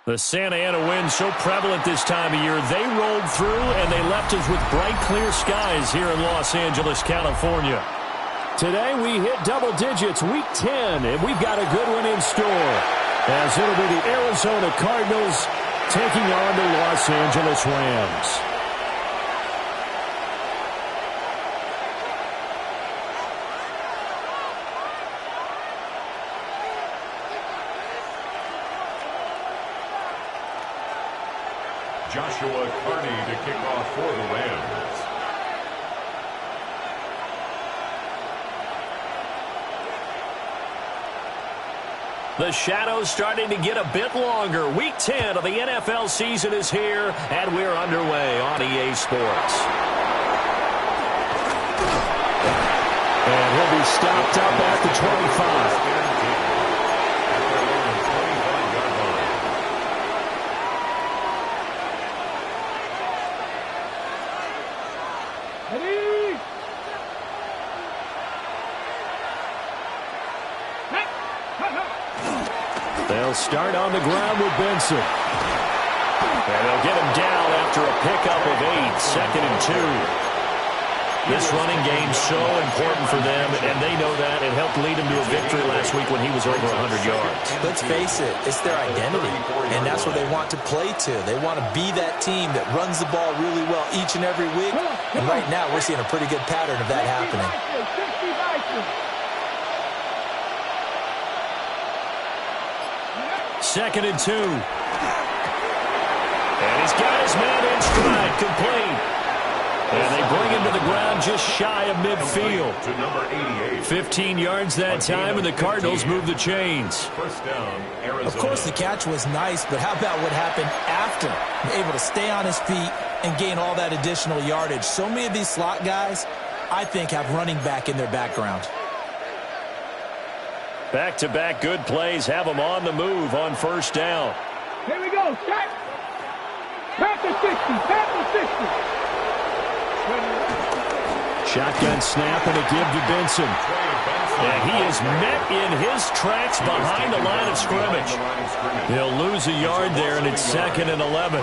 The Santa Ana wind so prevalent this time of year, they rolled through and they left us with bright, clear skies here in Los Angeles, California. Today we hit double digits, week 10, and we've got a good one in store, as it'll be the Arizona Cardinals taking on the Los Angeles Rams. Joshua Carney to kick off for the Rams. The shadow's starting to get a bit longer. Week 10 of the NFL season is here, and we're underway on EA Sports. And he'll be stopped up at the 25. They'll start on the ground with Benson. And they'll get him down after a pickup of 8, 2nd and 2. This running game's so important for them, and they know that. It helped lead him to a victory last week when he was over 100 yards. Let's face it, it's their identity, and that's what they want to play to. They want to be that team that runs the ball really well each and every week, and right now we're seeing a pretty good pattern of that happening. 2nd and 2. And he's got his man in stride, complete. And they bring him to the ground just shy of midfield. To number 88. 15 yards that time, and the Cardinals move the chains. First down, Arizona. Of course, the catch was nice, but how about what happened after? Able to stay on his feet and gain all that additional yardage. So many of these slot guys, I think, have running back in their background. Back-to-back good plays have them on the move on first down. Here we go. Shot. Back to 60. Back to 60. Shotgun snap and a give to Benson. And he is met in his tracks behind the line of scrimmage. He'll lose a yard there, and it's 2nd and 11.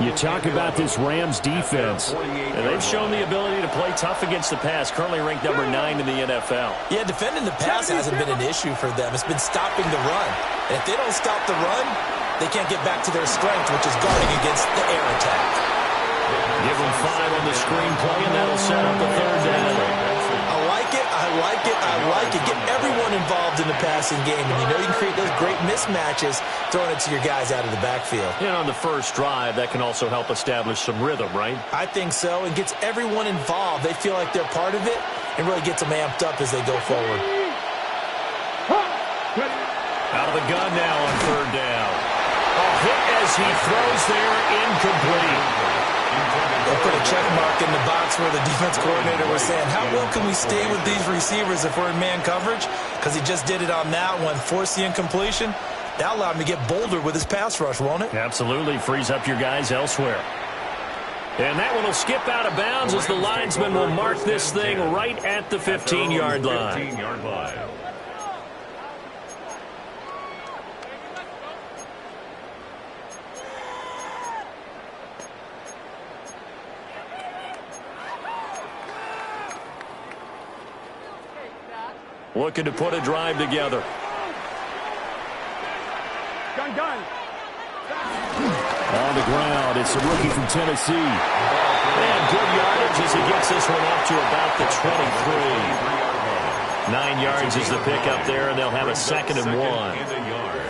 You talk about this Rams defense. And they've shown the ability to play tough against the pass, currently ranked number 9 in the NFL. Yeah, defending the pass hasn't been an issue for them. It's been stopping the run. And if they don't stop the run, they can't get back to their strength, which is guarding against the air attack. Give them 5 on the screen play, and that'll set up the 3rd down. I like it, I like it, I like it. Get everyone involved in the passing game, and you know you can create those great mismatches throwing it to your guys out of the backfield. And on the first drive, that can also help establish some rhythm, right? I think so. It gets everyone involved. They feel like they're part of it and really gets them amped up as they go forward. Out of the gun now on 3rd down. A hit as he throws there, incomplete. They'll put a check mark in the box where the defense coordinator was saying, how well can we stay with these receivers if we're in man coverage? Because he just did it on that one, forced the incompletion. That allowed him to get bolder with his pass rush, won't it? Absolutely. Frees up your guys elsewhere. And that one will skip out of bounds as the linesman will mark this thing right at the 15-yard line. Looking to put a drive together. Gun. On the ground, it's a rookie from Tennessee. And good yardage as he gets this one up to about the 23. 9 yards is the pickup there, and they'll have a 2nd and 1.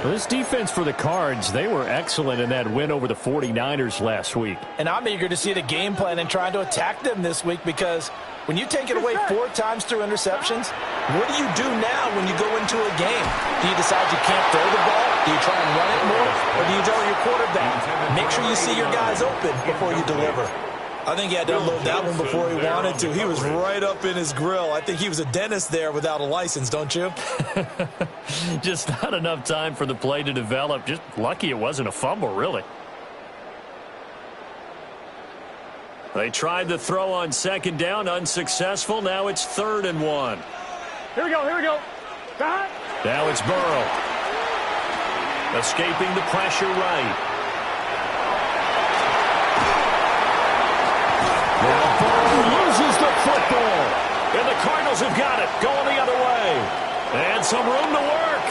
Well, this defense for the Cards, they were excellent in that win over the 49ers last week. And I'm eager to see the game plan and trying to attack them this week, because when you take it away 4 times through interceptions, what do you do now when you go into a game? Do you decide you can't throw the ball? Do you try and run it more? Or do you tell your quarterback, make sure you see your guys open before you deliver? I think he had to unload that one before he wanted to. He was right up in his grill. I think he was a dentist there without a license, don't you? Just not enough time for the play to develop. Just lucky it wasn't a fumble, really. They tried the throw on 2nd down, unsuccessful. Now it's 3rd and 1. Here we go. Now it's Burrow. Escaping the pressure right. Now Burrow loses the football. And the Cardinals have got it. Going the other way. And some room to work.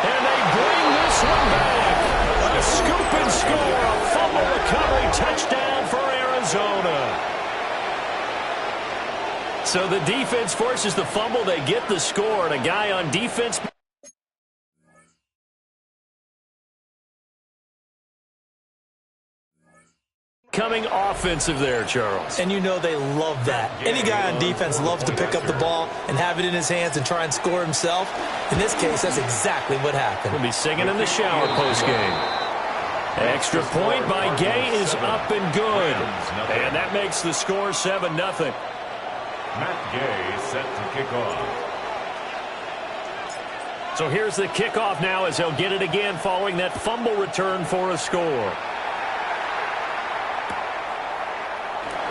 And they bring this one back. A scoop and score. A fumble recovery touchdown for Arizona. So the defense forces the fumble. They get the score. And a guy on defense... coming offensive there, Charles. And you know they love that. Any guy on defense loves to pick up the ball and have it in his hands and try and score himself. In this case, that's exactly what happened. We'll be singing in the shower postgame. Extra point by Gay is up and good. And that makes the score 7-0. Matt Gay set to kick off. So here's the kickoff now as they'll get it again following that fumble return for a score.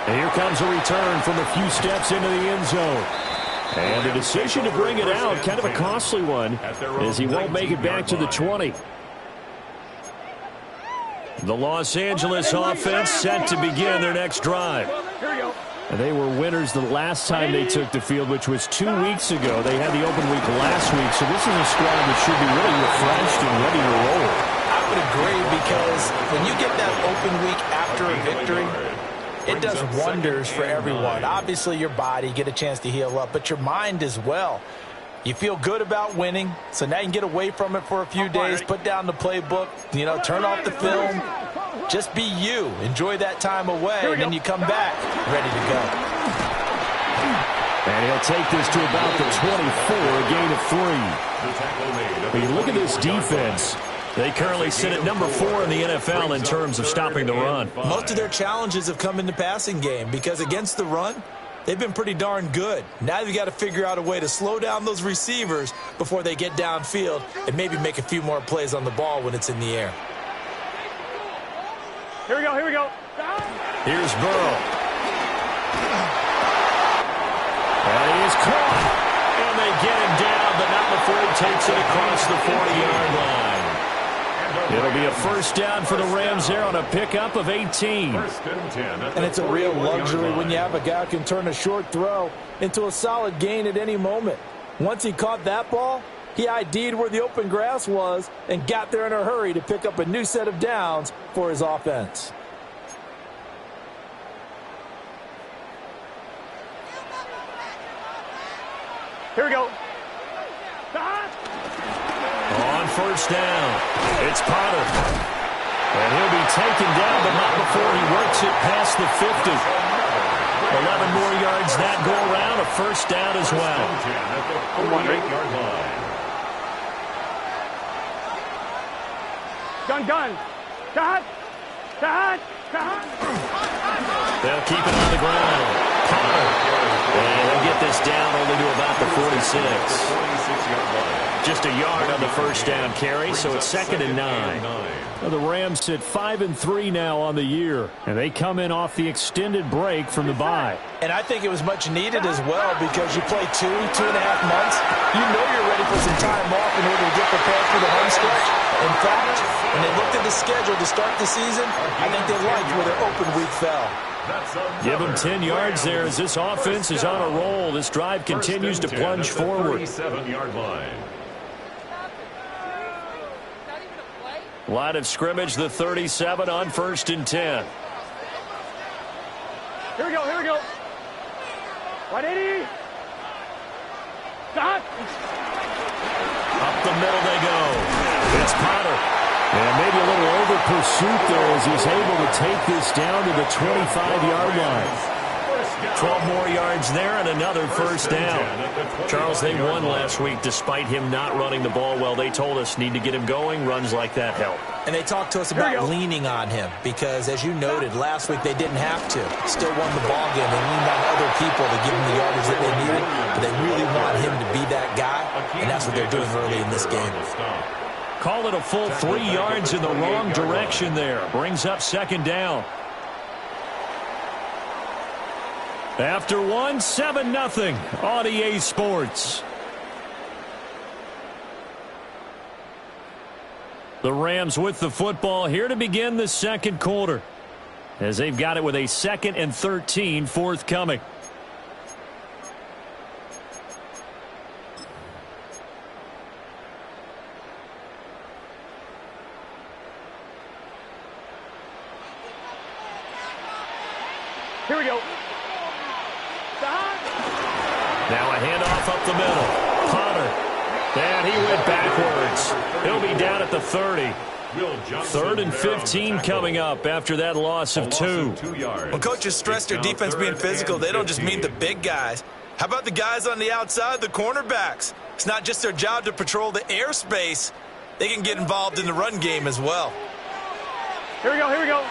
And here comes a return from a few steps into the end zone. And a decision to bring it out, kind of a costly one, as he won't make it back to the 20. The Los Angeles offense set to begin their next drive. And they were winners the last time they took the field, which was 2 weeks ago. They had the open week last week, so this is a squad that should be really refreshed and ready to roll. I would agree, because when you get that open week after a victory, it does wonders for everyone. Obviously, your body, get a chance to heal up, but your mind as well. You feel good about winning, so now you can get away from it for a few days, put down the playbook, turn off the film. Just be you. Enjoy that time away, and then you come back ready to go. And he'll take this to about the 24, a gain of 3. When you look at this defense, they currently sit at number 4 in the NFL in terms of stopping the run. Most of their challenges have come in the passing game because against the run, they've been pretty darn good. Now they've got to figure out a way to slow down those receivers before they get downfield and maybe make a few more plays on the ball when it's in the air. Here we go, here we go. Here's Burrow. And he is caught. And they get him down, but not before he takes it across the 40-yard line. It'll be a first down for the Rams there on a pickup of 18. And it's a real luxury when you have a guy who can turn a short throw into a solid gain at any moment. Once he caught that ball, he ID'd where the open grass was and got there in a hurry to pick up a new set of downs for his offense. Here we go. On first down, it's Potter. And he'll be taken down, but not before he works it past the 50. 11 more yards that go around, a first down as well. Gun. Cut. They'll keep it on the ground. Potter. And they'll get this down only to about the 46. Just a yard on the first down carry, so it's 2nd and 9. Well, the Rams sit 5-3 now on the year, and they come in off the extended break from the bye. And I think it was much needed as well, because you play 2.5 months. You know you're ready for some time off in order to get prepared for the home stretch. In fact, when they looked at the schedule to start the season, I think they liked where their open week fell. Give them 10 yards there as this offense is on a roll. This drive continues to plunge forward. 37-yard line. Line of scrimmage, the 37 on 1st and 10. Here we go. 180. Stop. Up the middle they go. It's Potter. And maybe a little over pursuit there as he's able to take this down to the 25-yard line. 12 more yards there and another first down. Charles, they won last week despite him not running the ball well. They told us need to get him going. Runs like that help. And they talked to us about leaning on him because, as you noted, last week they didn't have to. Still won the ball game. They leaned on other people to give them the yardage that they needed. But they really want him to be that guy, and that's what they're doing early in this game. Call it a full 3 yards in the wrong direction there. Brings up 2nd down. After 7-0 on EA Sports. The Rams with the football here to begin the second quarter, as they've got it with a 2nd and 13 forthcoming. Here we go. Now a handoff up the middle. Potter. And he went backwards. He'll be down at the 30. 3rd and 15 coming up after that loss of 2. When coaches stress their defense being physical, they don't just mean the big guys. How about the guys on the outside, the cornerbacks? It's not just their job to patrol the airspace. They can get involved in the run game as well. Here we go, here we go.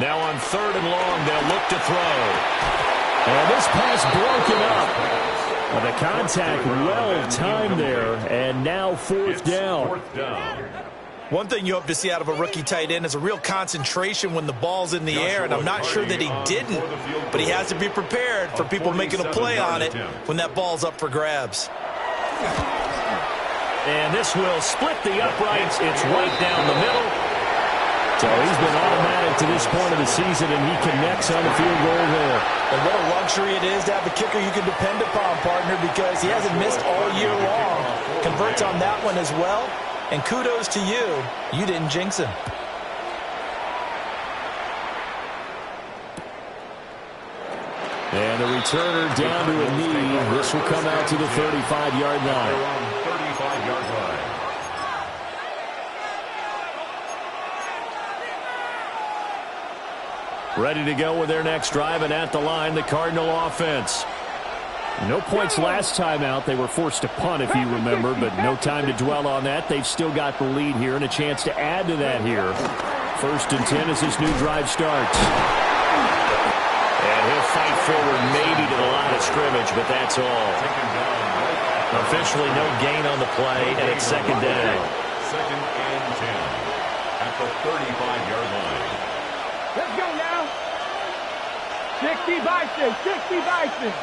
Now on 3rd and long, they'll look to throw. And this pass broken up. Well, the contact well-timed there, and now 4th down. One thing you hope to see out of a rookie tight end is a real concentration when the ball's in the air, and I'm not sure that he didn't, but he has to be prepared for people making a play on it when that ball's up for grabs. And this will split the uprights. It's right down the middle. So he's been automatic to this point of the season, and he connects on the field goal there. And what a luxury it is to have a kicker you can depend upon, partner, because he hasn't missed all year long. Converts on that one as well. And kudos to you. You didn't jinx him. And the returner down to a knee. This will come out to the 35-yard line. 35-yard line. Ready to go with their next drive, and at the line, the Cardinal offense. No points last time out. They were forced to punt, if you remember, but no time to dwell on that. They've still got the lead here and a chance to add to that here. 1st and 10 as this new drive starts. And he'll fight forward maybe to the line of scrimmage, but that's all. Officially no gain on the play, and it's 2nd down. 2nd and 10 at the 35-yard line. Let's go now. 60 Bison, 60 Bison.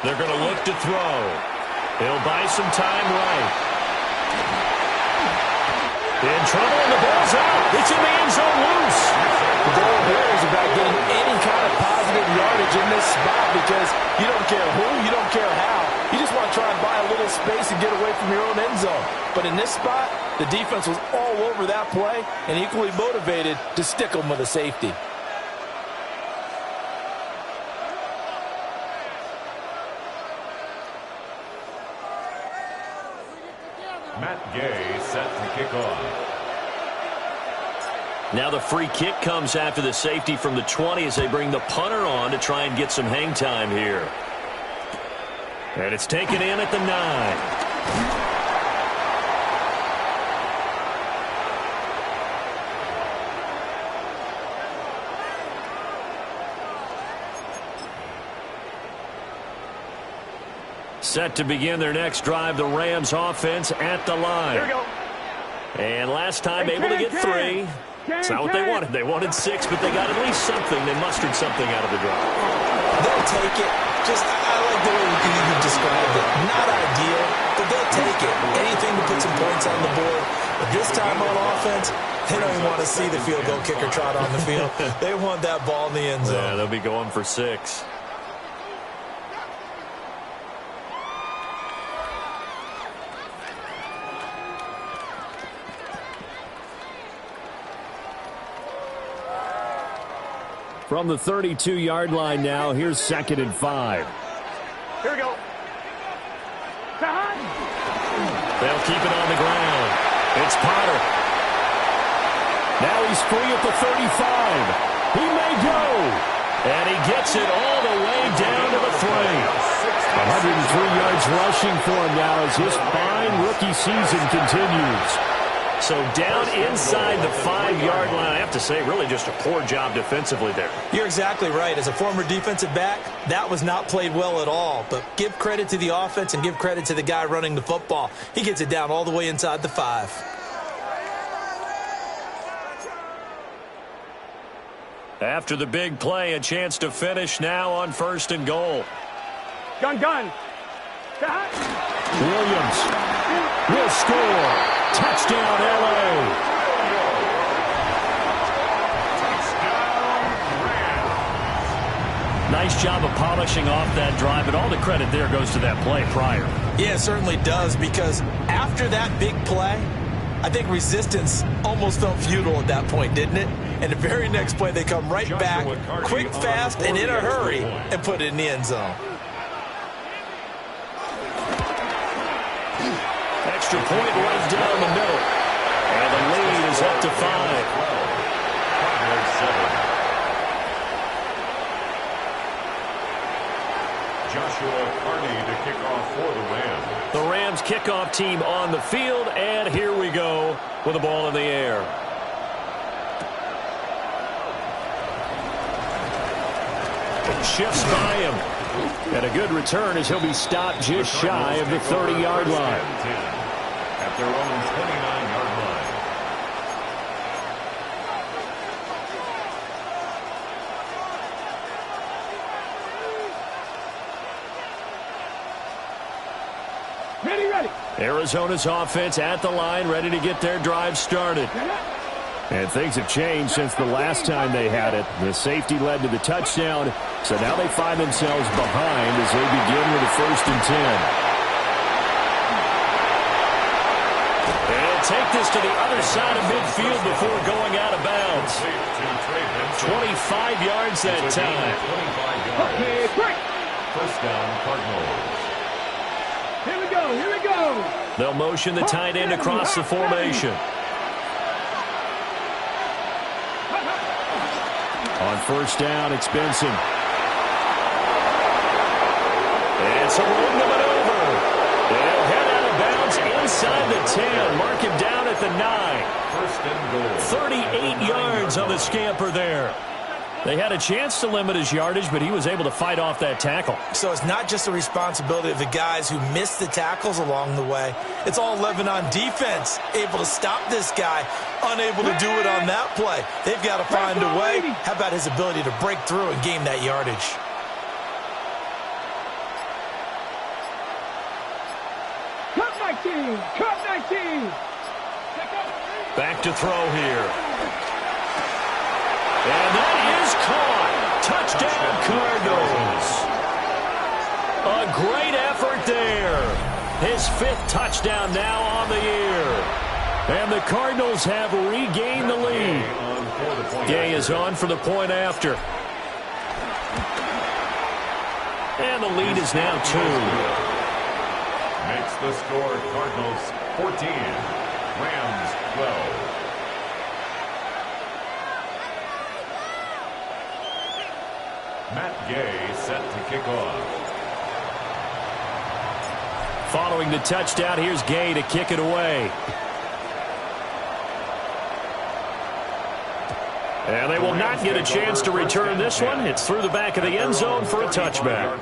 They're going to look to throw. He'll buy some time right. In trouble, and the ball's out. It's in the end zone loose. The goal here is about getting any kind of positive yardage in this spot because you don't care who, you don't care how. You just want to try and buy a little space and get away from your own end zone. But in this spot, the defense was all over that play and equally motivated to stick them with a safety. Matt Gay set to kick off. Now the free kick comes after the safety from the 20 as they bring the punter on to try and get some hang time here. And it's taken in at the 9. Set to begin their next drive, the Rams offense at the line. Here we go. And last time able to get 3. It's not what they wanted. They wanted 6, but they got at least something. They mustered something out of the drive. They'll take it. Just, I like the way you described it. Not ideal, but they'll take it. Anything to put some points on the board. But this time on offense, they don't even want to see the field goal kicker trot on the field. They want that ball in the end zone. Yeah, they'll be going for 6. From the 32-yard line now, here's 2nd and 5. Here we go. They'll keep it on the ground. It's Potter. Now he's free at the 35. He may go. And he gets it all the way down to the 3. 103 yards rushing for him now as his fine rookie season continues. So down inside the 5-yard line. I have to say, really just a poor job defensively there. You're exactly right. As a former defensive back, that was not played well at all. But give credit to the offense and give credit to the guy running the football. He gets it down all the way inside the 5. After the big play, a chance to finish now on 1st and goal. Gun. Williams. will score. Touchdown, L.A. Nice job of polishing off that drive, but all the credit there goes to that play prior. Yeah, it certainly does, because after that big play, I think resistance almost felt futile at that point, didn't it? And the very next play, they come right back, quick, fast, and in a hurry, and put it in the end zone. Extra point right down the middle. And the lead is up to 5. Joshua Carney to kick off for the Rams. The Rams kickoff team on the field, and here we go with the ball in the air. Shifts by him. And a good return as he'll be stopped just shy of the 30-yard line. At their own 29-yard line. Ready. Arizona's offense at the line, ready to get their drive started. And things have changed since the last time they had it. The safety led to the touchdown, so now they find themselves behind as they begin with a 1st and 10. And take this to the other side of midfield before going out of bounds. 25 yards that time. 25 yards. First down, Cardinals. Here we go. They'll motion the tight end across the formation. On 1st down, it's Benson. And it's a room to maneuver. They'll head out of bounds inside the 10. Mark him down at the 9. 38 yards on the scamper there. They had a chance to limit his yardage, but he was able to fight off that tackle. So it's not just the responsibility of the guys who missed the tackles along the way. It's all living on defense, able to stop this guy, unable to do it on that play. They've got to find a way. How about his ability to break through and gain that yardage? Cut 19. Back to throw here. And that is caught. Touchdown, Cardinals. A great effort there. His 5th touchdown now on the year. And the Cardinals have regained the lead. Gay is on for the point after. And the lead is now 2. Makes the score Cardinals 14, Rams 12. Matt Gay set to kick off. Following the touchdown, here's Gay to kick it away. And they will not get a chance to return this one. It's through the back of the end zone for a touchback.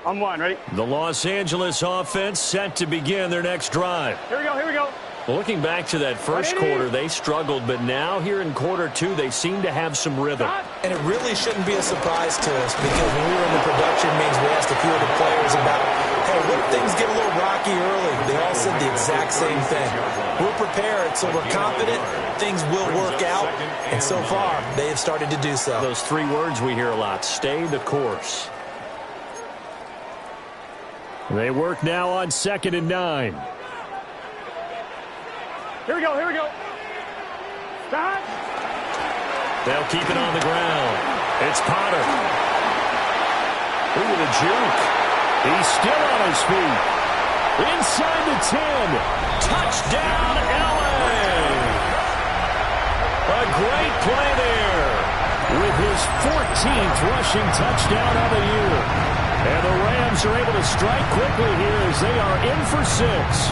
On 1, ready? The Los Angeles offense set to begin their next drive. Here we go. Looking back to that first quarter, they struggled, but now here in quarter 2, they seem to have some rhythm. And it really shouldn't be a surprise to us, because when we were in the production meetings, we asked a few of the players about, hey, what if things get a little rocky early? They all said the exact same thing. We're prepared, so we're confident things will work out, and so far, they have started to do so. Those 3 words we hear a lot: stay the course. They work now on 2nd and 9. Here we go. Stop. They'll keep it on the ground. It's Potter. Ooh, the juke. He's still on his feet. Inside the 10. Touchdown, LA. A great play there with his 14th rushing touchdown of the year. And the Rams are able to strike quickly here as they are in for 6.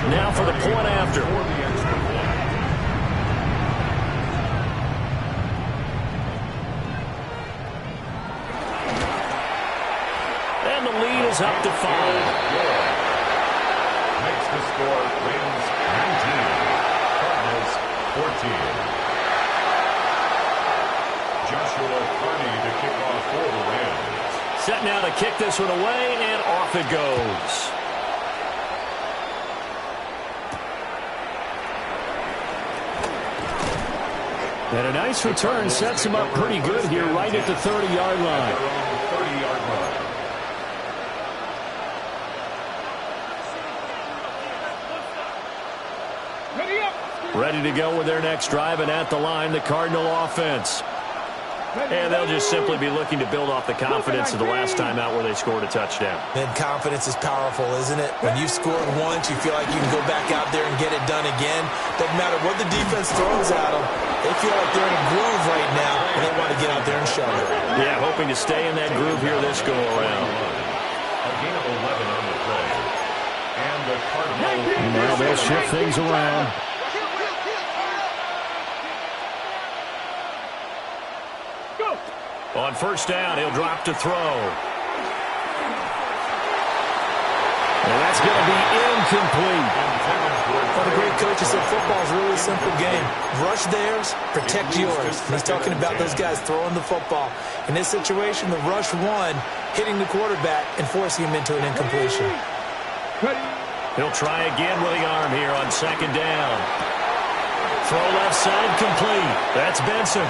Now for the point after. And the lead is up to 5. Makes the score Rams 19, Cardinals team. Joshua Carney to kick off for the Rams. Set now to kick this one away, and off it goes. And a nice return sets him up pretty good here right at the 30-yard line. 30-yard line. Ready to go with their next drive, and at the line, the Cardinal offense. And they'll just simply be looking to build off the confidence of the last time out where they scored a touchdown. And confidence is powerful, isn't it? When you've scored once, you feel like you can go back out there and get it done again. Doesn't matter what the defense throws at them. They feel like they're in a groove right now, and they want to get out there and show it. Yeah, hoping to stay in that groove here this go-around. A gain of 11 on the play. And the Cardinals. Now they'll shift things around. On first down, he'll drop to throw. And that's going to be incomplete. Well, the great coaches said football is really a simple game. Rush theirs, protect yours. And he's talking about those guys throwing the football. In this situation, the rush one, hitting the quarterback and forcing him into an incompletion. He'll try again with the arm here on second down. Throw left side complete. That's Benson.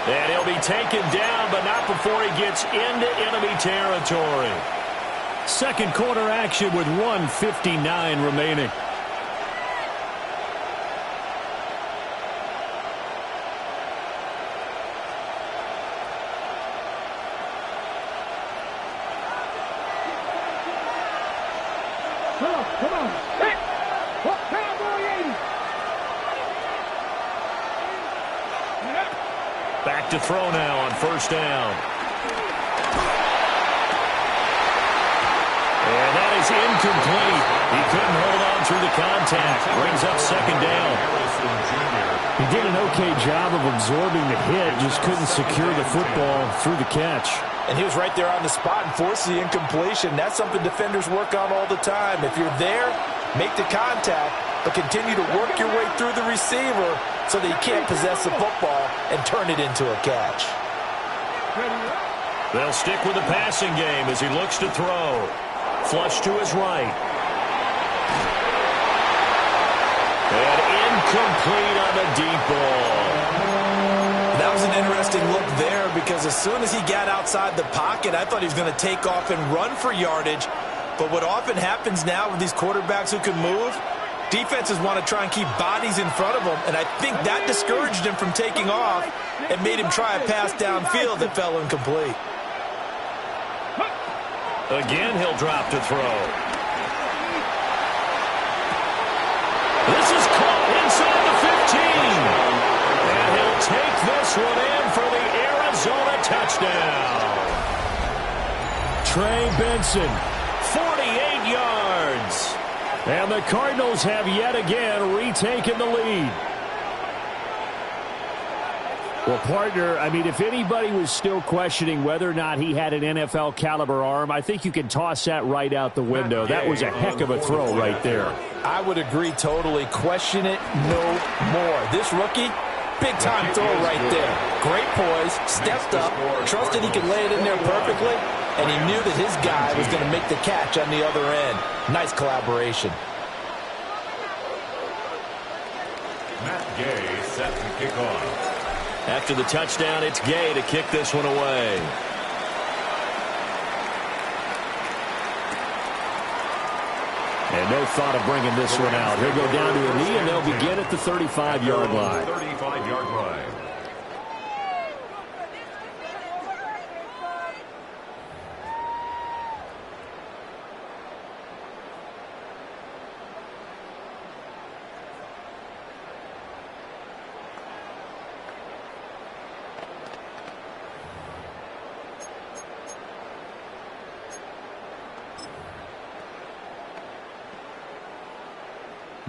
And he'll be taken down, but not before he gets into enemy territory. Second quarter action with 1:59 remaining. Come on. Hey. Cowboy 80. Back to throw now on first down. And that is incomplete. He couldn't hold on through the contact. Brings up second down. He did an okay job of absorbing the hit, just couldn't secure the football through the catch. And he was right there on the spot and forced the incompletion. That's something defenders work on all the time. If you're there, make the contact, but continue to work your way through the receiver so that he can't possess the football and turn it into a catch. They'll stick with the passing game as he looks to throw. Flush to his right. And incomplete on the deep ball. That was an interesting look there because as soon as he got outside the pocket, I thought he was going to take off and run for yardage. But what often happens now with these quarterbacks who can move, defenses want to try and keep bodies in front of them, and I think that discouraged him from taking off and made him try a pass downfield that fell incomplete. Again, he'll drop to throw. This is caught inside the 15. And he'll take this one in for the Arizona touchdown. Trey Benson, 48 yards. And the Cardinals have yet again retaken the lead. Well, partner, I mean, if anybody was still questioning whether or not he had an NFL caliber arm, I think you can toss that right out the window. That was a heck of a throw right there. I would agree totally. Question it no more. This rookie, big time throw right there. Great poise, stepped up, trusted he could lay it in there perfectly, and he knew that his guy was going to make the catch on the other end. Nice collaboration. Matt Gay set to kick off. After the touchdown, it's Gay to kick this one away. And no thought of bringing this one out. He'll go down to a knee, and they'll begin at the 35-yard line. 35-yard line.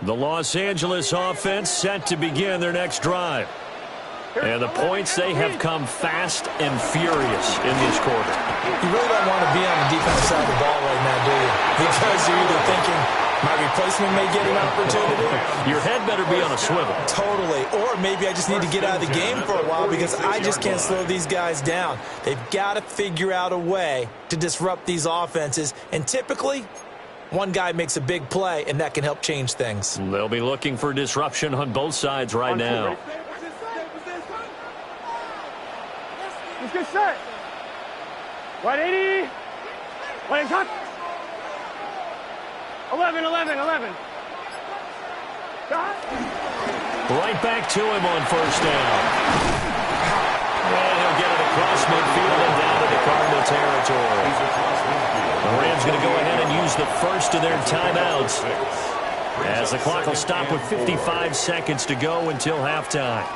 The Los Angeles offense set to begin their next drive. And the points, they have come fast and furious in this quarter. You really don't want to be on the defensive side of the ball right now, do you? Because you're either thinking, my replacement may get an opportunity. Your head better be on a swivel. Totally. Or maybe I just need to get out of the game for a while because I just can't slow these guys down. They've got to figure out a way to disrupt these offenses. And typically, one guy makes a big play, and that can help change things. They'll be looking for disruption on both sides right now. Let's get set. 180. 180 hot. 11. Shot. Right back to him on first down. And he'll get it across midfield and down into Cardinal territory. The Rams going to go ahead and use the first of their timeouts as the clock will stop with 55 seconds to go until halftime.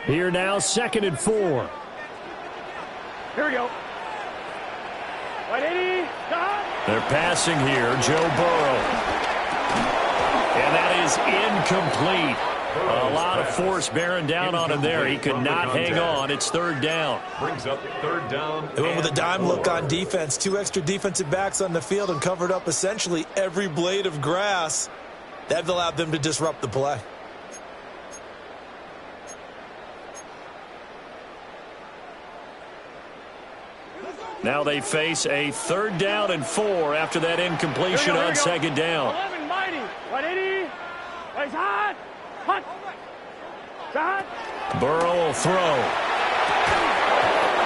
Here now, 2nd and 4. Here we go. 180. Shot. They're passing here, Joe Burrow. And that is incomplete. A lot of force bearing down on him there. He could not hang on. It's 3rd down. Brings up 3rd down. They went with a dime look on defense. 2 extra defensive backs on the field and covered up essentially every blade of grass. That allowed them to disrupt the play. Now they face a 3rd down and 4 after that incompletion on 2nd down. 11, mighty. 180. He's hot. Hot. Shot. Burrow will throw.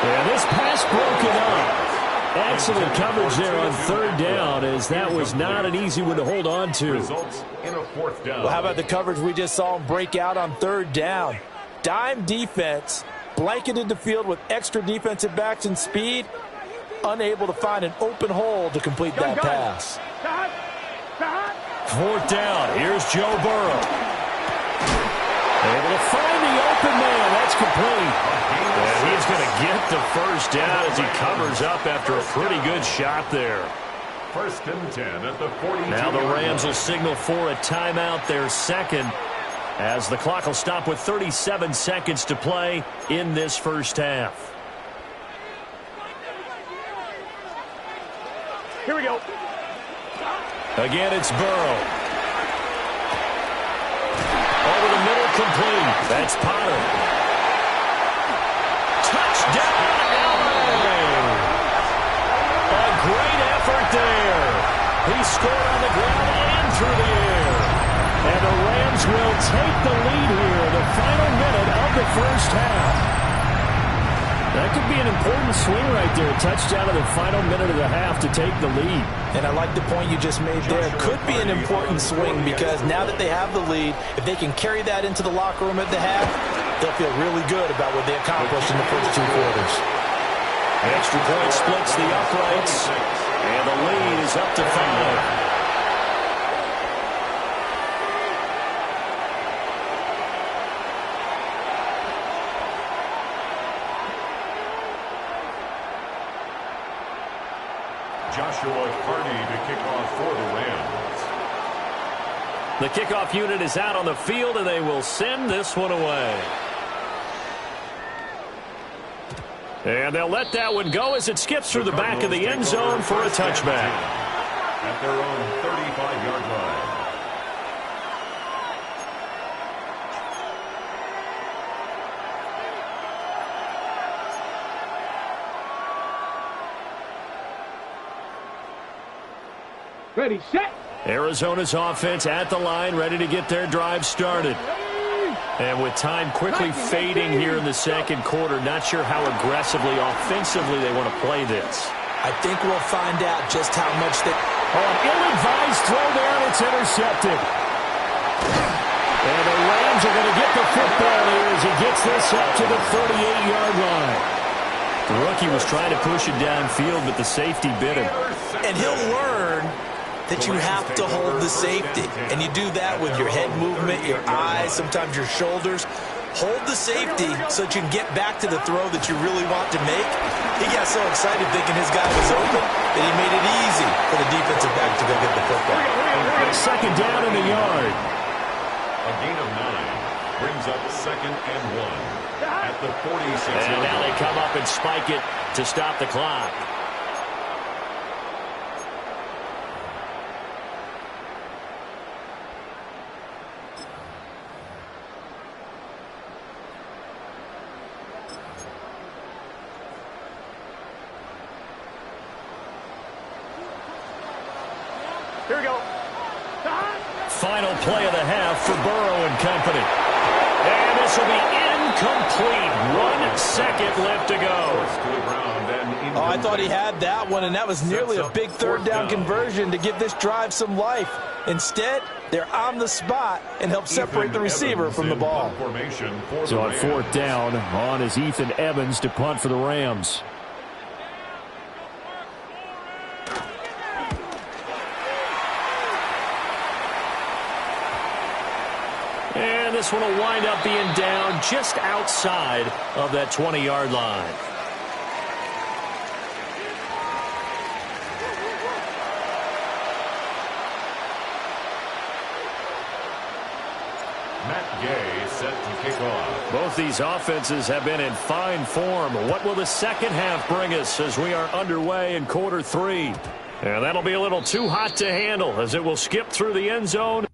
And this pass broken up. Excellent coverage there on 3rd down, as that was not an easy one to hold on to. Results in a 4th down. Well, how about the coverage we just saw him break out on 3rd down? Dime defense, blanketed the field with extra defensive backs and speed, unable to find an open hole to complete that pass. 4th down. Here's Joe Burrow. Able to find the open man. That's complete. And he's going to get the 1st down as he covers up after a pretty good shot there. 1st and 10 at the 42. Now the Rams will signal for a timeout, their 2nd, as the clock will stop with 37 seconds to play in this 1st half. Here we go. Again, it's Burrow. Over the middle, complete. That's Potter. Touchdown, LA! A great effort there. He scored on the ground and through the air. And the Rams will take the lead here in the final minute of the 1st half. That could be an important swing right there. A touchdown in the final minute of the half to take the lead. And I like the point you just made there. Could be an important swing because now that they have the lead, if they can carry that into the locker room at the half, they'll feel really good about what they accomplished in the first 2 quarters. Extra point splits the uprights, and the lead is up to 5. The kickoff unit is out on the field, and they will send this one away. And they'll let that one go as it skips through the back of the end zone for a touchback. At their own 35-yard line. Ready, set. Arizona's offense at the line, ready to get their drive started. And with time quickly fading here in the 2nd quarter, not sure how aggressively, offensively they want to play this. I think we'll find out just how much they... Oh, an ill-advised throw there, and it's intercepted. And the Rams are going to get the football here as he gets this up to the 38-yard line. The rookie was trying to push it downfield, but the safety bit him. And he'll learn that you have to hold the safety. And you do that with your head movement, your eyes, sometimes your shoulders. hold the safety so that you can get back to the throw that you really want to make. He got so excited thinking his guy was open that he made it easy for the defensive back to go get the football. Second down in the yard. A gain of 9 brings up 2nd and 1 at the 46. And now they come up and spike it to stop the clock. Here we go. Final play of the half for Burrow and company. And this will be incomplete. 1 second left to go. Oh, I thought he had that one, and that was nearly a big third down conversion to give this drive some life. Instead, they're on the spot and help separate the receiver from the ball. So on 4th down, on is Ethan Evans to punt for the Rams. And this one will wind up being down just outside of that 20-yard line. Matt Gay set to kick off. Both these offenses have been in fine form. What will the second half bring us as we are underway in quarter 3? And that'll be a little too hot to handle as it will skip through the end zone.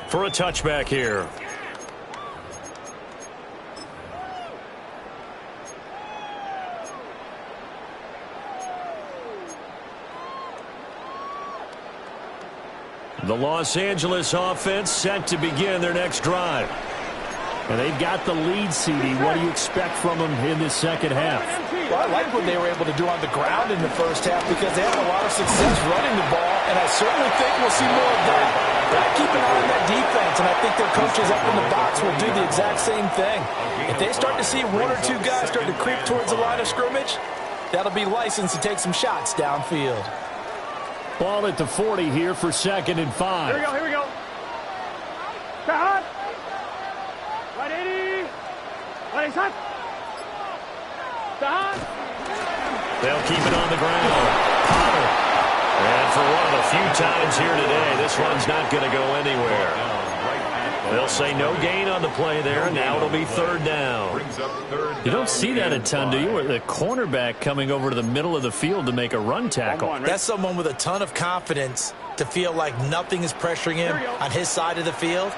For a touchback here. The Los Angeles offense set to begin their next drive. And they've got the lead, CD. What do you expect from them in this second half? Well, I like what they were able to do on the ground in the first half because they had a lot of success running the ball, and I certainly think we'll see more of that. But I keep an eye on that defense, and I think their coaches up in the box will do the exact same thing. If they start to see 1 or 2 guys start to creep towards the line of scrimmage, that'll be licensed to take some shots downfield. Ball at the 40 here for 2nd and 5. Here we go, here we go. Stop. 180. 180. Stop. They'll keep it on the ground. And for one of the few times here today, this one's not going to go anywhere. They'll say no gain on the play there. Now it'll be 3rd down. You don't see that a ton, do you? Where the cornerback coming over to the middle of the field to make a run tackle. That's someone with a ton of confidence to feel like nothing is pressuring him on his side of the field.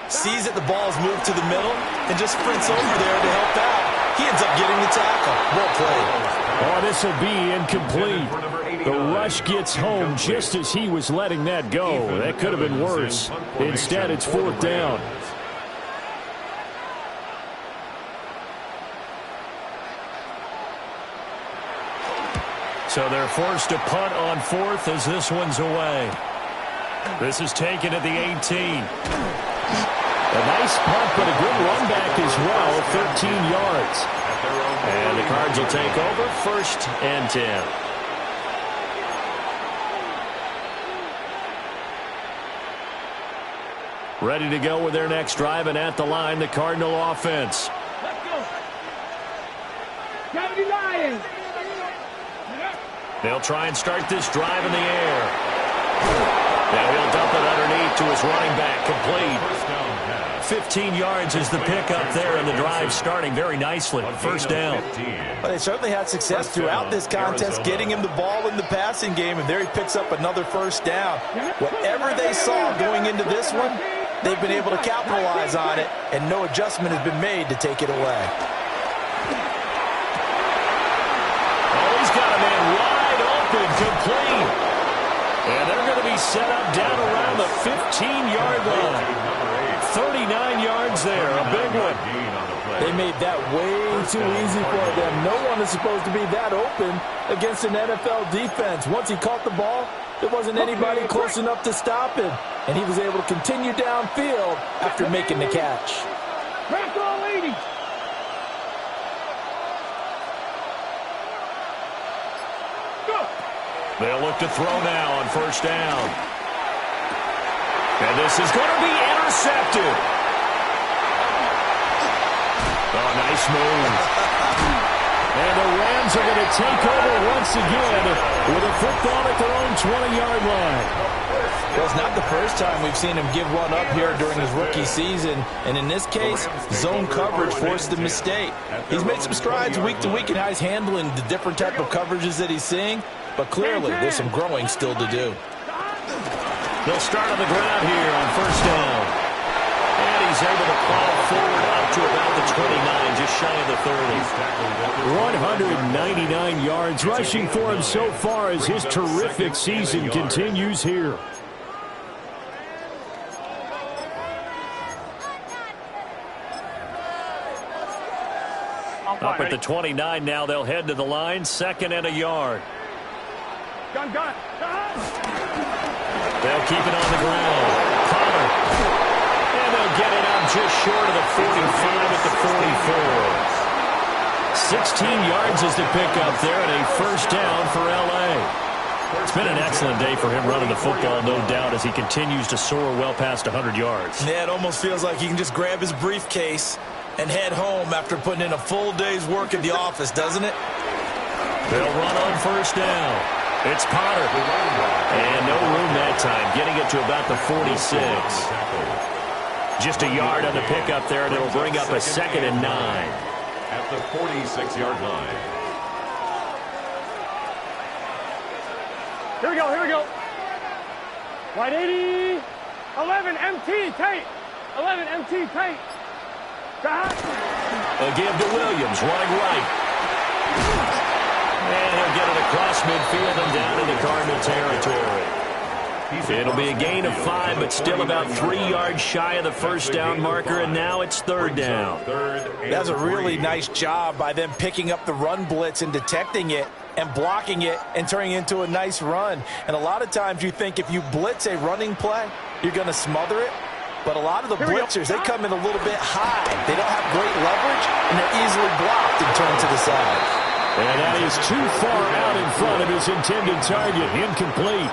Sees that the ball's moved to the middle and just sprints over there to help out. He ends up getting the tackle. Well played. Oh, this will be incomplete. The rush gets home just as he was letting that go. That could have been worse. Instead, it's 4th down. So they're forced to punt on 4th as this one's away. This is taken at the 18. A nice punt, but a good run back as well, 13 yards. And the Cards will take over 1st and 10. Ready to go with their next drive, and at the line, the Cardinal offense. Let's go. 79. They'll try and start this drive in the air. Now he'll dump it underneath to his running back, complete. 15 yards is the pickup there, and the drive starting very nicely. First down. Well, they certainly had success throughout this contest, getting him the ball in the passing game, and there he picks up another first down. Whatever they saw going into this one, they've been able to capitalize on it, and no adjustment has been made to take it away. Oh, he's got a man wide open, complete. And they're going to be set up down around the 15-yard line. 39 yards there, a big one. They made that way too easy for them. No one is supposed to be that open against an NFL defense. Once he caught the ball, there wasn't anybody close enough to stop him. And he was able to continue downfield after making the catch. Back all 80. They'll look to throw now on first down. And this is going to be intercepted. Oh, nice move. And the Rams are going to take over once again with a football at their own 20-yard line. Well, it's not the first time we've seen him give one up here during his rookie season. And in this case, zone coverage forced the mistake. He's made some strides week to week in how he's handling the different type of coverages that he's seeing. But clearly, there's some growing still to do. They'll start on the ground here on first down. And he's able to plow forward up to about the 29, just shy of the 30. 199 yards rushing for him so far as his terrific season continues here. Up at the 29 now, they'll head to the line, 2nd and a yard. Gun. They'll keep it on the ground. Potter. And they'll get it up just short of the 45 at the 44. 16 yards is the pickup there, and a first down for L.A. It's been an excellent day for him running the football, no doubt, as he continues to soar well past 100 yards. Yeah, it almost feels like he can just grab his briefcase and head home after putting in a full day's work at the office, doesn't it? They'll run on first down. It's Potter. And no room that time, getting it to about the 46. Just a yard on the pickup there, and it'll bring up a 2nd and 9. At the 46-yard line. Here we go. Wide 80. 11 MT tight. 11 MT tight. A give to Williams, running right. And he'll get it across midfield and down into Cardinal territory. It'll be a gain of 5, but still about 3 yards shy of the first down marker, and now it's 3rd down. That's a really nice job by them picking up the run blitz and detecting it and blocking it and turning it into a nice run. And a lot of times you think if you blitz a running play, you're going to smother it. But a lot of the blitzers, they come in a little bit high. They don't have great leverage, and they're easily blocked and turned to the side. And that is too far out in front of his intended target. Incomplete.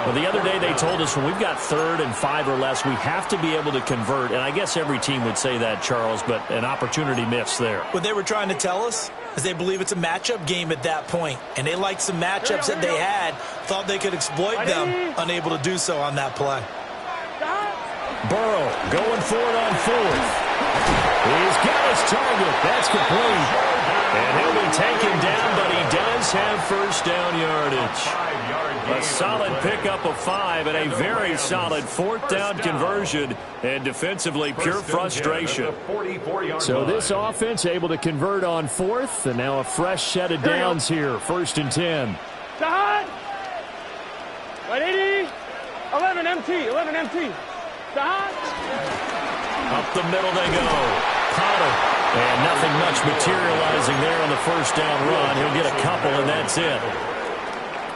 Well, the other day they told us when we've got 3rd and 5 or less, we have to be able to convert. And I guess every team would say that, Charles, but an opportunity missed there. What they were trying to tell us is they believe it's a matchup game at that point. And they liked some matchups that they had, thought they could exploit them, unable to do so on that play. Burrow going for it on 4th. He's got his target. That's complete. And he'll be taken down, but he does have first down yardage. A solid pickup of 5 and a very solid 4th down conversion. And defensively, pure frustration. So this offense able to convert on 4th, and now a fresh set of downs here. 1st and 10. Side. 180. 11 MT. 11 MT. Up the middle they go. Potter. And nothing much materializing there on the first down run. He'll get a couple, and that's it.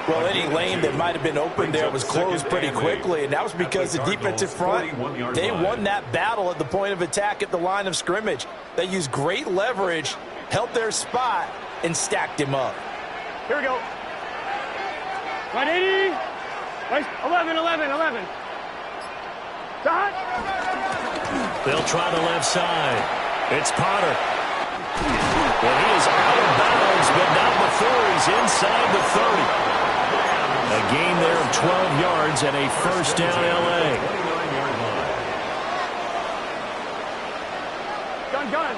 Well, any lane that might have been open there was closed pretty quickly, and that was because the defensive front, they won that battle at the point of attack at the line of scrimmage. They used great leverage, held their spot, and stacked him up. Here we go. 180. 11. Shot. They'll try the left side. It's Potter. Well, he is out of bounds, but not before he's inside the 30. A gain there of 12 yards and a first down L.A. gun.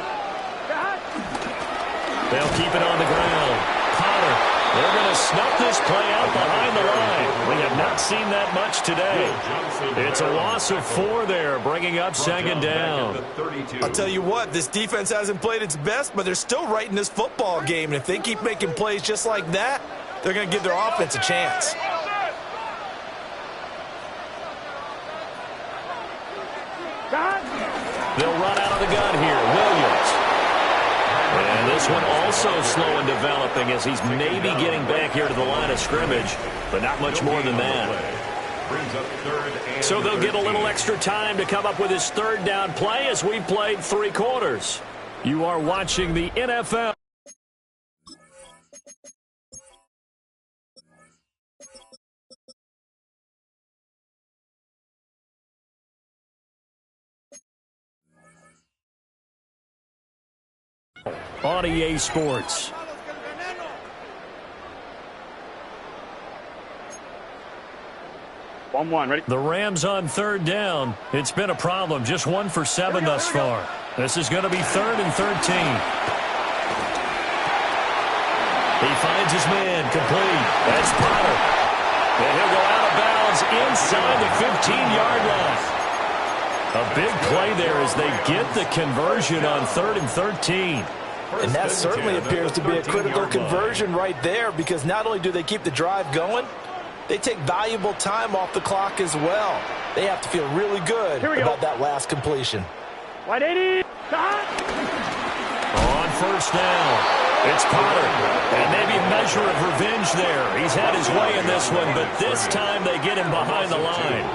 They'll keep it on the ground. Potter, they're going to snuff this play out behind the line. We have not seen that much today. It's a loss of 4 there, bringing up second down. I'll tell you what, this defense hasn't played its best, but they're still right in this football game. And if they keep making plays just like that, they're going to give their offense a chance. They'll run out of the gun here. Williams. And this one also slow in developing as he's maybe getting back here to the line of scrimmage, but not much more than that. So they'll get a little extra time to come up with his third down play as we played 3 quarters. You are watching the NFL. On EA Sports. Ready? The Rams on third down. It's been a problem. Just 1 for 7 thus far. This is going to be 3rd and 13. He finds his man complete. That's Potter. And he'll go out of bounds inside the 15-yard line. A big play there as they get the conversion on 3rd and 13. And that certainly appears to be a critical conversion right there, because not only do they keep the drive going, they take valuable time off the clock as well. They have to feel really good about that last completion. Wide 80. On first down, it's Potter. And maybe a measure of revenge there. He's had his way in this one, but this time they get him behind the line.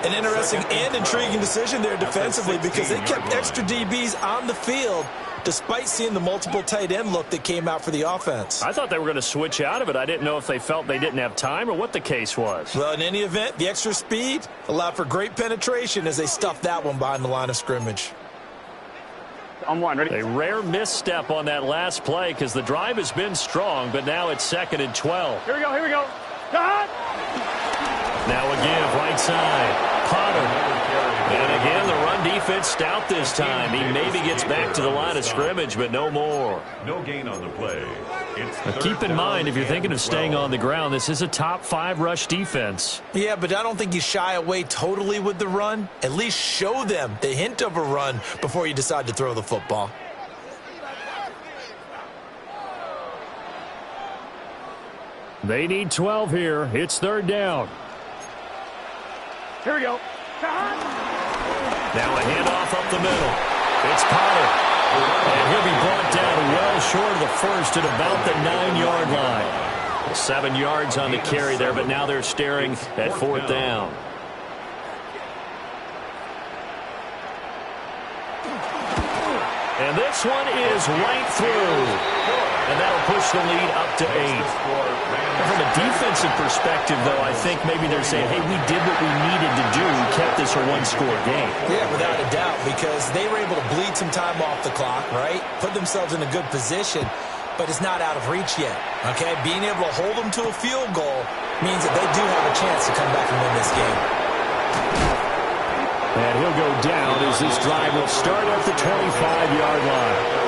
An interesting and intriguing decision there defensively, because they kept extra DBs on the field despite seeing the multiple tight end look that came out for the offense. I thought they were going to switch out of it. I didn't know if they felt they didn't have time or what the case was. Well, in any event, the extra speed allowed for great penetration as they stuffed that one behind the line of scrimmage. On 1, ready? A rare misstep on that last play because the drive has been strong, but now it's 2nd and 12. Here we go. Cut! Now again, right side, Potter. And again, the run defense stout this time. He maybe gets back to the line of scrimmage, but no more. No gain on the play. Now keep in mind, if you're thinking of staying on the ground, this is a top 5 rush defense. Yeah, but I don't think you shy away totally with the run. At least show them the hint of a run before you decide to throw the football. They need 12 here. It's 3rd down. Here we go. Now a handoff up the middle. It's Potter. And he'll be brought down well short of the first at about the 9-yard line. 7 yards on the carry there, but now they're staring at 4th down. And this one is right through. And that'll push the lead up to 8. From a defensive perspective, though, I think maybe they're saying, hey, we did what we needed to do. We kept this a 1-score game. Yeah, without a doubt, because they were able to bleed some time off the clock, right? Put themselves in a good position, but it's not out of reach yet, okay? Being able to hold them to a field goal means that they do have a chance to come back and win this game. And he'll go down as this drive will start at the 25-yard line.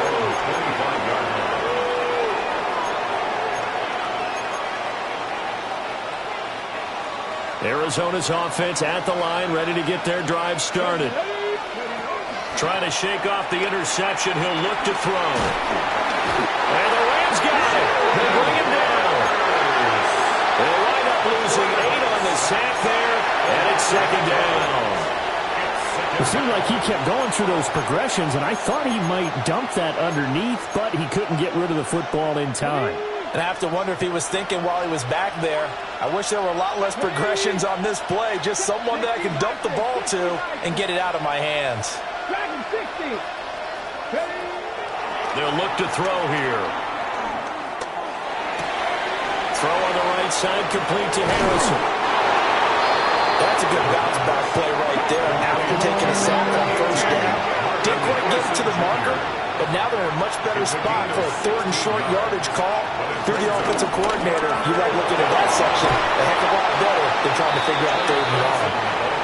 Arizona's offense at the line, ready to get their drive started. Trying to shake off the interception. He'll look to throw. And the Rams got it. They bring him down. They wind up losing 8 on the sack there, and it's 2nd down. It seemed like he kept going through those progressions, and I thought he might dump that underneath, but he couldn't get rid of the football in time. And I have to wonder if he was thinking while he was back there, I wish there were a lot less progressions on this play. Just someone that I can dump the ball to and get it out of my hands. They'll look to throw here. Throw on the right side, complete to Harrison. That's a good bounce back play right there after taking a sack on first down. Didn't quite get to the marker, but now they're in a much better spot for a 3rd and short yardage call. If you're the offensive coordinator, you like looking at that section a heck of a lot better than trying to figure out 3rd and long.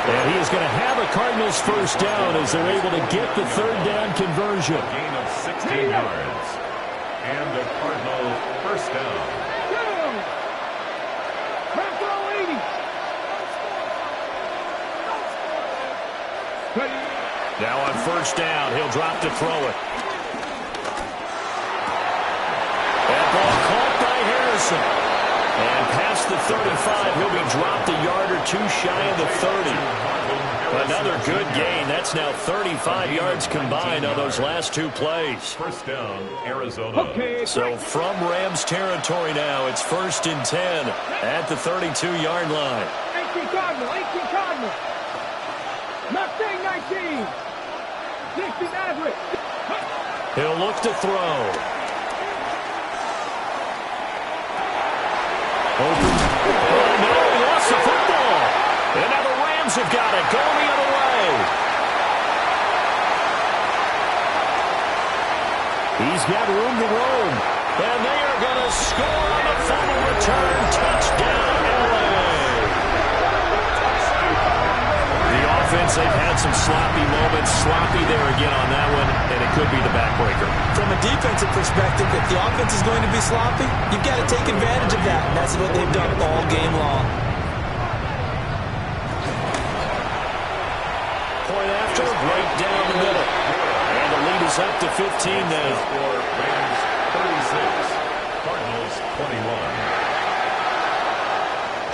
And he is going to have a Cardinals first down as they're able to get the third down conversion. Gain of 16 yards. And a Cardinal first down. Now on first down, he'll drop to throw it. That ball caught by Harrison. And past the 35, he'll be dropped a yard or two shy of the 30. Another good gain. That's now 35 yards combined on those last two plays. First down, Arizona. So from Rams territory now, it's 1st and 10 at the 32-yard line. 18 Cardinal, 18 Cardinal. Mustang 19. 60 Maverick. He'll look to throw. Open. Oh, no, he lost the football. And now the Rams have got it. Going the other way. He's got room to roam. And they are going to score on the fumble return. Touchdown, LA. The offense, they've had some sloppy moments. Sloppy there again on that one, and it could be the backbreaker. From a defensive perspective, if the offense is going to be sloppy, you've got to take advantage of that, and that's what they've done all game long. Point after, right down the middle. And the lead is up to 15 now. For Rams 36, Cardinals 21.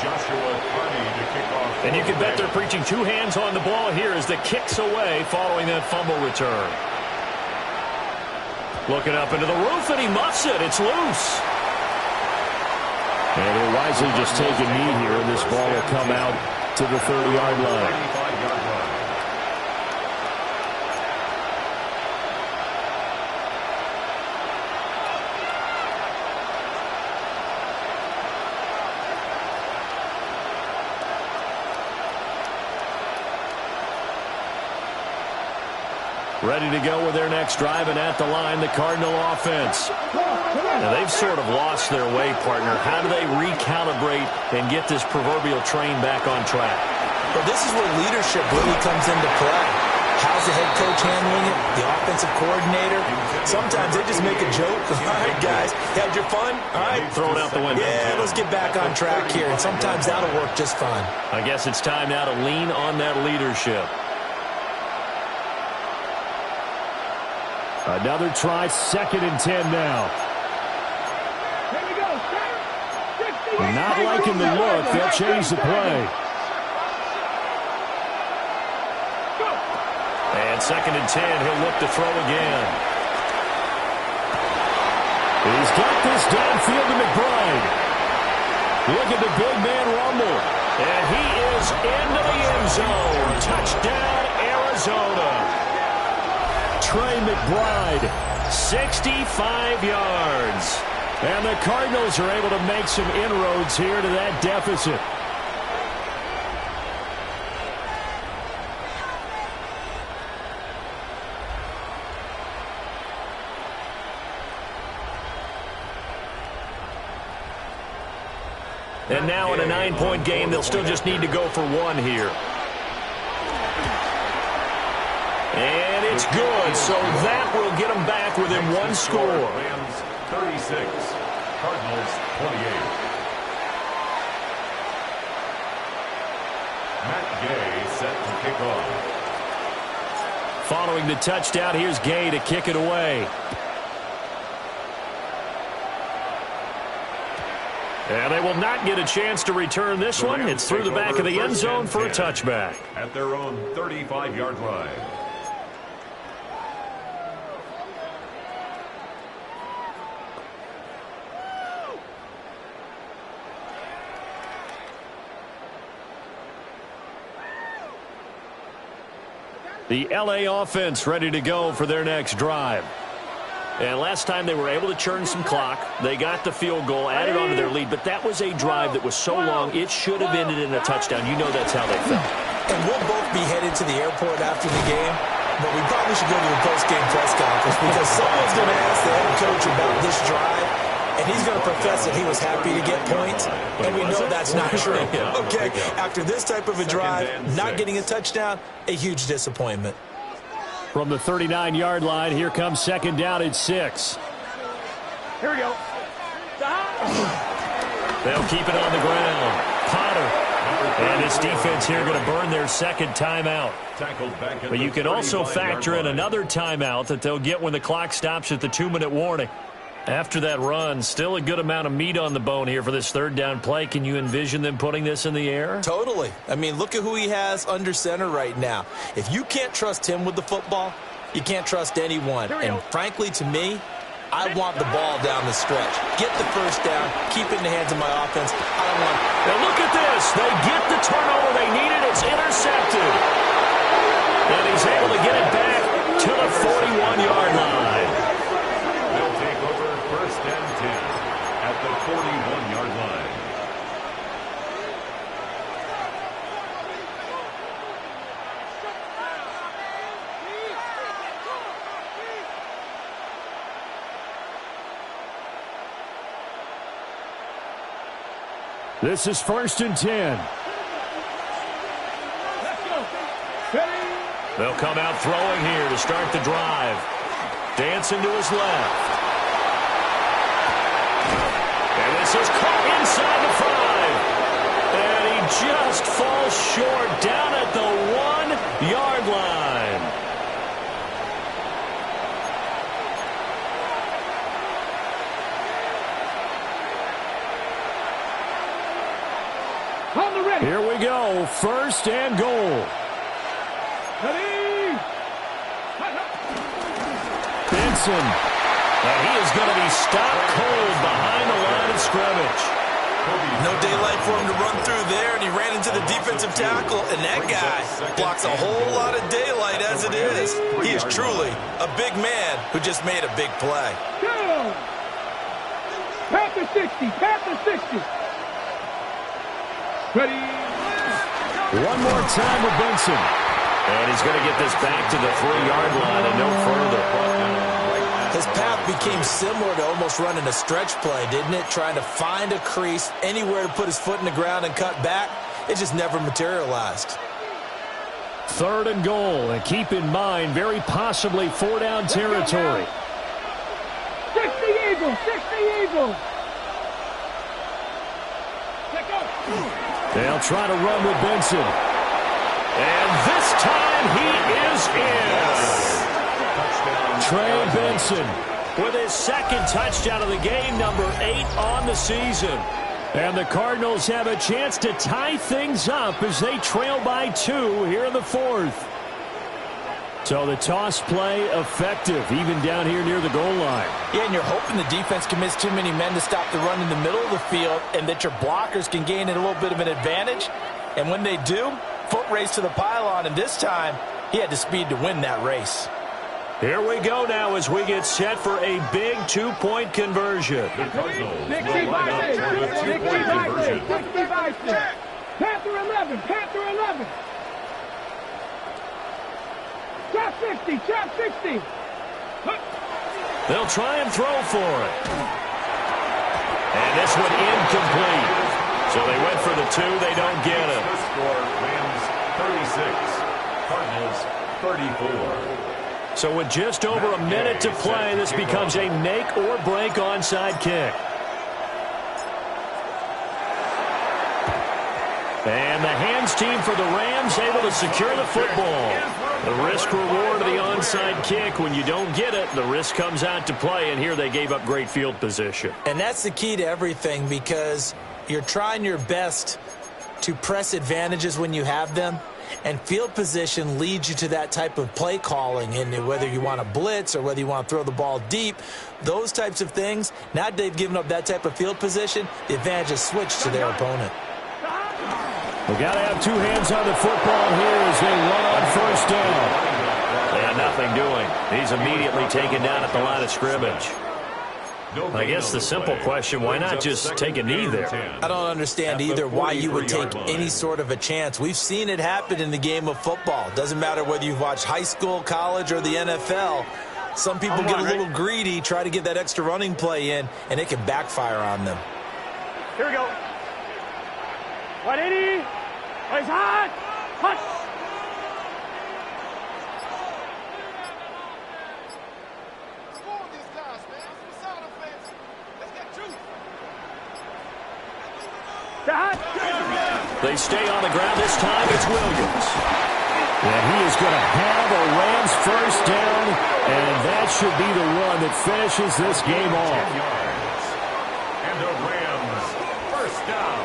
Joshua Carney to kick off. And you can bet they're preaching two hands on the ball here as the kick's away following that fumble return. Looking up into the roof, and he muffs it. It's loose. And he'll wisely just take a knee here, and this ball will come out to the 30-yard line. 35-yard line. Ready to go with their next drive, and at the line, the Cardinal offense. Now, they've sort of lost their way, partner. How do they recalibrate and get this proverbial train back on track? Well, this is where leadership really comes into play. How's the head coach handling it? The offensive coordinator? Sometimes they just make a joke. All right, guys, had your fun? All right. Throw it out the window. Yeah, let's get back on track here. And sometimes that'll work just fine. I guess it's time now to lean on that leadership. Another try, 2nd and 10 now. Here we go. Not liking the look. They'll change the play. And 2nd and 10, he'll look to throw again. He's got this downfield to McBride. Look at the big man rumble. And he is into the end zone. Touchdown, Arizona. Trey McBride, 65 yards. And the Cardinals are able to make some inroads here to that deficit. And now in a 9-point game, they'll still just need to go for one here. And it's good, so that will get them back within one score. Rams 36, Cardinals 28. Matt Gay set to kick off. Following the touchdown, here's Gay to kick it away. And they will not get a chance to return this one. It's through the back of the end zone for a touchback. At their own 35-yard line. The LA offense ready to go for their next drive. And last time they were able to churn some clock. They got the field goal, added on to their lead, but that was a drive that was so long, it should have ended in a touchdown. You know that's how they felt. And we'll both be headed to the airport after the game, but we probably should go to the post-game press conference because someone's going to ask the head coach about this drive, and he's going to profess that he was happy to get points, and we know that's not true. Okay, after this type of a drive, not getting a touchdown, a huge disappointment. From the 39-yard line, here comes second down at 6. Here we go. They'll keep it on the ground. Potter. And this defense here going to burn their second timeout. But you can also factor in another timeout that they'll get when the clock stops at the 2-minute warning. After that run, still a good amount of meat on the bone here for this third down play. Can you envision them putting this in the air? Totally. I mean, look at who he has under center right now. If you can't trust him with the football, you can't trust anyone. And frankly, to me, I want the ball down the stretch. Get the first down. Keep it in the hands of my offense. I don't want... Now look at this. They get the turnover they needed. It's intercepted. And he's able to get it back to the 41-yard line. They'll take over first and 10 at the 41-yard line. This is first and 10. They'll come out throwing here to start the drive. Dancing to his left. And this is caught inside the 5. And he just falls short down at the 1-yard line. Here we go, first and goal. Benson. And he is going to be stopped cold behind the line of scrimmage. No daylight for him to run through there, and he ran into the defensive tackle, and that guy blocks a whole lot of daylight as it is. He is truly a big man who just made a big play. Panther 60, Panther 60. Ready. One more time with Benson. And he's going to get this back to the 3-yard line and no further. His path became similar to almost running a stretch play, didn't it? Trying to find a crease, anywhere to put his foot in the ground and cut back. It just never materialized. Third and goal. And keep in mind, very possibly 4-down territory. 60 Eagles, 60 Eagles. They'll try to run with Benson. And this time he is in. Trey Benson with his second touchdown of the game, number 8 on the season. And the Cardinals have a chance to tie things up as they trail by 2 here in the 4th. So the toss play effective, even down here near the goal line. Yeah, and you're hoping the defense commits too many men to stop the run in the middle of the field and that your blockers can gain a little bit of an advantage. And when they do, foot race to the pylon, and this time he had the speed to win that race. Here we go now as we get set for a big 2-point conversion. The Cardinals will line up for the 2-point conversion. Panther 11, Panther 11. Chop 60, chop 60. They'll try and throw for it. And this one incomplete. So they went for the 2, they don't get it. The score, Rams 36, Cardinals 34. So with just over a minute to play, this becomes a make or break onside kick. And the hands team for the Rams able to secure the football. The risk-reward of the onside kick. When you don't get it, the risk comes out to play, and here they gave up great field position. And that's the key to everything, because you're trying your best to press advantages when you have them, and field position leads you to that type of play calling. And whether you want to blitz or whether you want to throw the ball deep, those types of things, now that they've given up that type of field position, the advantage is switched to their opponent. We got to have 2 hands on the football here as they run on first down. Yeah, nothing doing. He's immediately taken down at the line of scrimmage. I guess the simple question, why not just take a knee there? I don't understand either why you would take any sort of a chance. We've seen it happen in the game of football. Doesn't matter whether you've watched high school, college, or the NFL. Some people get a little greedy, try to get that extra running play in, and it can backfire on them. Here we go. 180. Place hot. Hot. They stay on the ground this time. It's Williams. And he is going to have a Rams first down, and that should be the one that finishes this game off. 10 yards. And the Rams first down.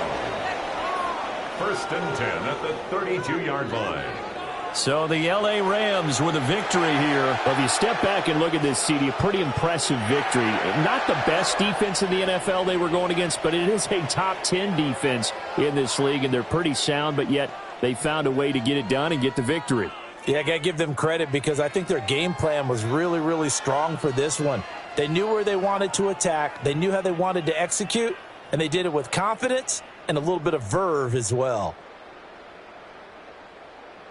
1st and 10 at the 32-yard line. So the L.A. Rams with a victory here. Well, if you step back and look at this, CD, a pretty impressive victory. Not the best defense in the NFL they were going against, but it is a top 10 defense in this league, and they're pretty sound, but yet they found a way to get it done and get the victory. Yeah, I got to give them credit because I think their game plan was really, really strong for this one. They knew where they wanted to attack. They knew how they wanted to execute, and they did it with confidence and a little bit of verve as well.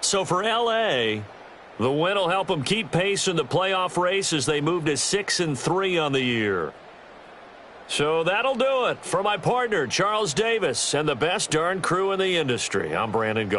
So for L.A., the win will help them keep pace in the playoff race as they move to 6-3 on the year. So that'll do it for my partner, Charles Davis, and the best darn crew in the industry. I'm Brandon Goff.